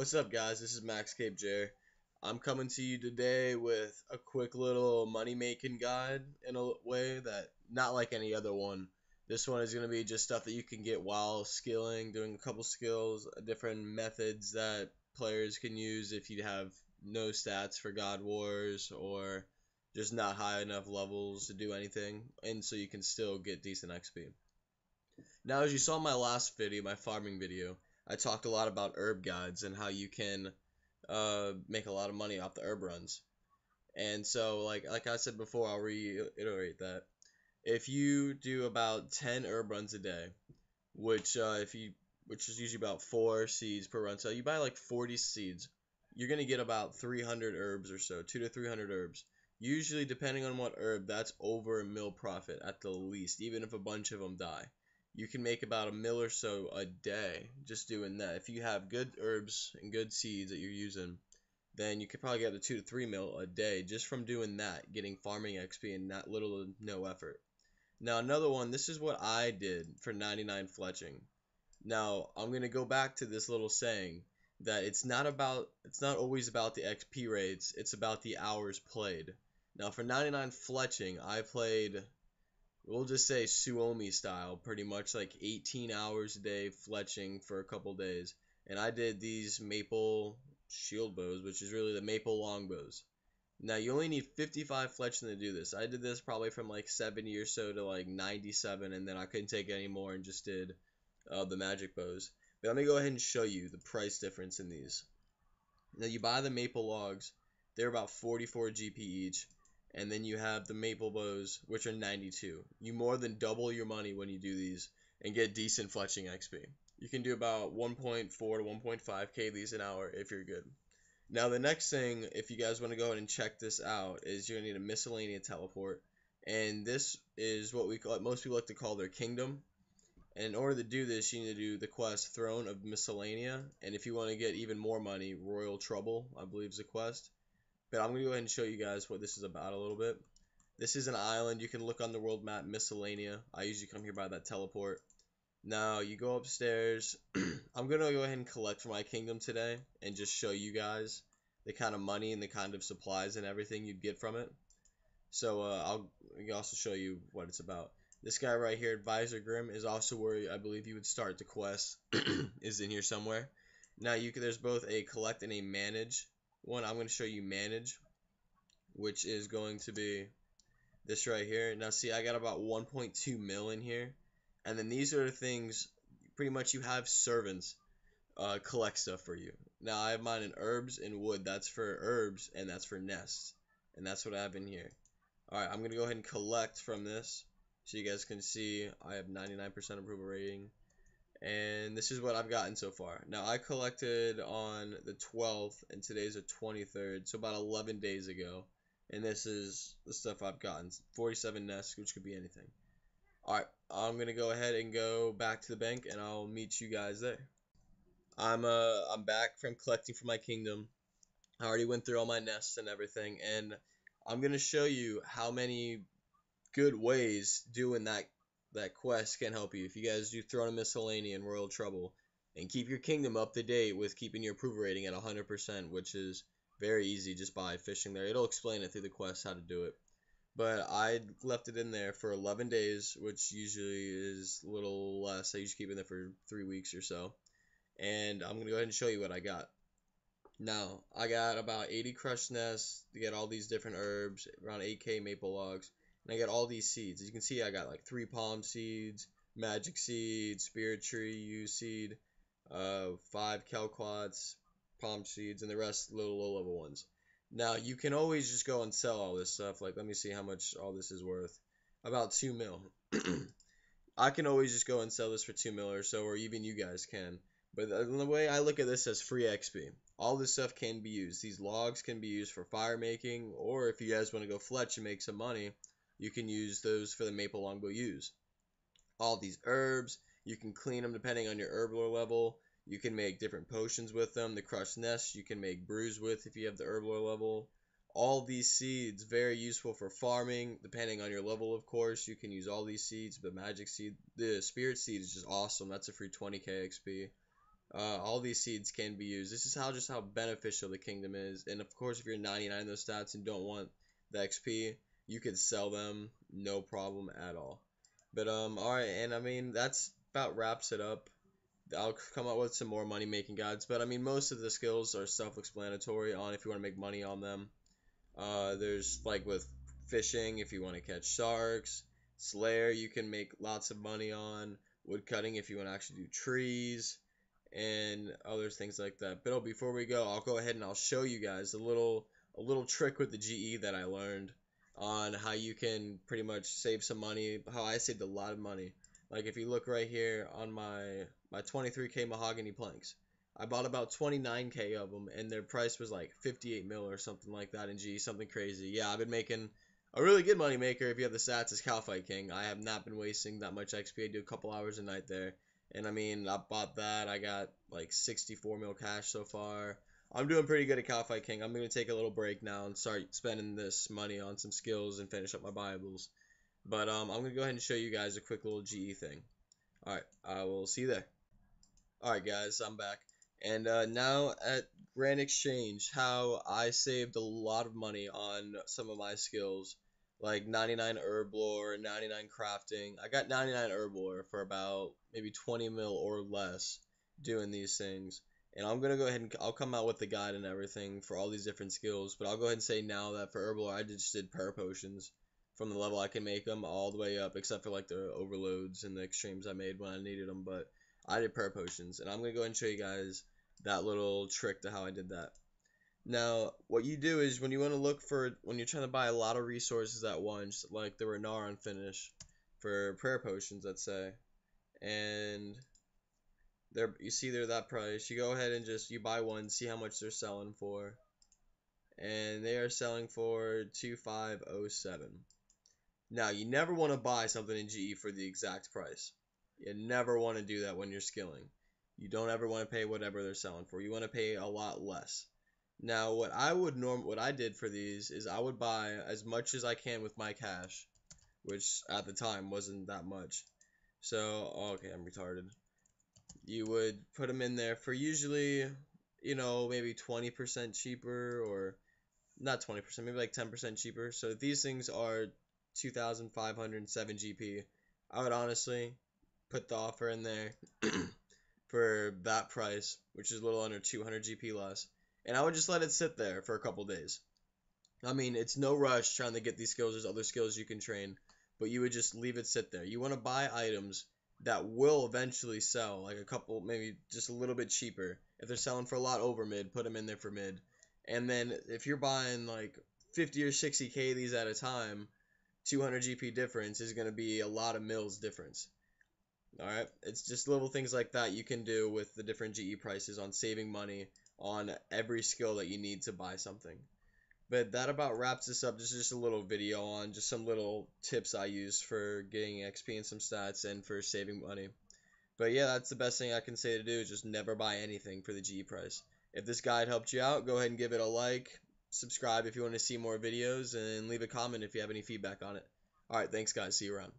What's up, guys? This is RUNESCAPE Jer. I'm coming to you today with a quick little money making guide in a way that not like any other one. This one is going to be just stuff that you can get while skilling, doing a couple skills, different methods that players can use if you have no stats for God Wars or just not high enough levels to do anything, and so you can still get decent XP. Now, as you saw in my last video, my farming video, I talked a lot about herb guides and how you can make a lot of money off the herb runs. And so, like I said before, I'll reiterate that if you do about 10 herb runs a day, which which is usually about 4 seeds per run, so you buy like 40 seeds, you're gonna get about 300 herbs or so, 2 to 300 herbs. Usually, depending on what herb, that's over a mil profit at the least, even if a bunch of them die. You can make about a mil or so a day just doing that. If you have good herbs and good seeds that you're using, then you could probably get up to 2 to 3 mil a day just from doing that, getting farming XP and not little to no effort. Now another one, this is what I did for 99 fletching. Now I'm going to go back to this little saying that it's not always about the XP rates, it's about the hours played. Now for 99 fletching, I played, we'll just say Suomi style, pretty much like 18 hours a day fletching for a couple days. And I did these maple shield bows, which is really the maple longbows. Now you only need 55 fletching to do this. I did this probably from like 70 or so to like 97, and then I couldn't take it anymore and just did the magic bows. But let me go ahead and show you the price difference in these. Now you buy the maple logs, they're about 44 GP each. And then you have the maple bows, which are 92. You more than double your money when you do these and get decent fletching XP. You can do about 1.4 to 1.5k these an hour if you're good. Now the next thing, if you guys want to go ahead and check this out, is you're going to need a miscellaneous teleport. And this is what most people like to call their kingdom. And in order to do this, you need to do the quest Throne of Miscellanea. And if you want to get even more money, Royal Trouble, I believe, is the quest. But I'm going to go ahead and show you guys what this is about a little bit. This is an island. You can look on the world map, Miscellanea. I usually come here by that teleport. Now, you go upstairs. I'm going to go ahead and collect for my kingdom today and just show you guys the kind of money and the kind of supplies and everything you'd get from it. So, I'll also show you what it's about. This guy right here, Advisor Grim, is also where I believe you would start the quest. Is in here somewhere. Now, there's both a collect and a manage one. I'm going to show you manage, which is going to be this right here. Now see, I got about 1.2 mil in here, and then these are the things, pretty much you have servants collect stuff for you. Now I have mine in herbs and wood. That's for herbs and that's for nests, and that's what I have in here. Alright, I'm going to go ahead and collect from this so you guys can see I have 99% approval rating. And this is what I've gotten so far. Now, I collected on the 12th, and today's the 23rd, so about 11 days ago. And this is the stuff I've gotten. 47 nests, which could be anything. Alright, I'm going to go ahead and go back to the bank, and I'll meet you guys there. I'm back from collecting for my kingdom. I already went through all my nests and everything, and I'm going to show you how many good ways doing that quest can help you. If you guys do Throne of Miscellanea and Royal Trouble, and keep your kingdom up to date with keeping your approval rating at 100%, which is very easy just by fishing there. It'll explain it through the quest how to do it. But I left it in there for 11 days, which usually is a little less. I usually keep it in there for 3 weeks or so. And I'm going to go ahead and show you what I got. Now, I got about 80 crushed nests to get all these different herbs, around 8k maple logs. And I got all these seeds. As you can see, I got like 3 palm seeds, magic seed, spirit tree, U seed, 5 kelquats, palm seeds, and the rest little low level ones. Now, you can always just go and sell all this stuff. Like, let me see how much all this is worth. About 2 mil. I can always just go and sell this for 2 mil or so, or even you guys can. But the way I look at this as free XP. All this stuff can be used. These logs can be used for fire making, or if you guys want to go fletch and make some money, you can use those for the maple longbow use. All these herbs, you can clean them depending on your herb lore level. You can make different potions with them. The crushed nests you can make brews with if you have the herb lore level. All these seeds, very useful for farming, depending on your level, of course. You can use all these seeds. The magic seed, the spirit seed is just awesome. That's a free 20k XP. All these seeds can be used. This is how beneficial the kingdom is. And of course, if you're 99 in those stats and don't want the XP, you could sell them, no problem at all. But all right, and I mean that's about wraps it up. I'll come up with some more money making guides, but I mean most of the skills are self-explanatory on if you want to make money on them. There's like with fishing, if you want to catch sharks, Slayer, you can make lots of money on, wood cutting if you want to actually do trees, and other things like that. But before we go, I'll go ahead and I'll show you guys a little trick with the GE that I learned on how you can pretty much save some money, how I saved a lot of money. Like if you look right here on my 23K mahogany planks, I bought about 29K of them, and their price was like 58 mil or something like that in G, something crazy. Yeah, I've been making a really good money maker if you have the stats as Calfight King. I have not been wasting that much XP. I do a couple hours a night there. And I mean, I bought that. I got like 64 mil cash so far. I'm doing pretty good at Calfight King. I'm going to take a little break now and start spending this money on some skills and finish up my Bibles. But I'm going to go ahead and show you guys a quick little GE thing. Alright, I will see you there. Alright guys, I'm back. And now at Grand Exchange, how I saved a lot of money on some of my skills, like 99 herb lore, 99 crafting. I got 99 herb lore for about maybe 20 mil or less doing these things. And I'm gonna go ahead and I'll come out with the guide and everything for all these different skills. But I'll go ahead and say now that for herb lore, I just did prayer potions from the level I can make them all the way up, except for like the overloads and the extremes I made when I needed them. But I did prayer potions, and I'm gonna go ahead and show you guys that little trick to how I did that. Now, what you do is when you want to look for, when you're trying to buy a lot of resources at once, like the Renarin finish for prayer potions, let's say, and there you see they're that price, you go ahead and just you buy one, see how much they're selling for, and they are selling for 2507. Now, you never want to buy something in GE for the exact price. You never want to do that when you're skilling. You don't ever want to pay whatever they're selling for. You want to pay a lot less. Now, what I did for these is I would buy as much as I can with my cash, which at the time wasn't that much. So, okay, I'm retarded. You would put them in there for usually, maybe 20% cheaper, or not 20%, maybe like 10% cheaper. So these things are 2,507 GP. I would honestly put the offer in there for that price, which is a little under 200 GP less, and I would just let it sit there for a couple days. I mean, it's no rush trying to get these skills. There's other skills you can train, but you would just leave it sit there. You want to buy items that will eventually sell, like a couple, maybe just a little bit cheaper. If they're selling for a lot over mid, put them in there for mid. And then if you're buying like 50 or 60K these at a time, 200 GP difference is going to be a lot of mils difference. Alright, it's just little things like that you can do with the different GE prices on saving money on every skill that you need to buy something. But that about wraps this up. This is just a little video on just some little tips I use for getting XP and some stats and for saving money. But yeah, that's the best thing I can say to do, is just never buy anything for the GE price. If this guide helped you out, go ahead and give it a like, subscribe if you want to see more videos, and leave a comment if you have any feedback on it. Alright, thanks guys, see you around.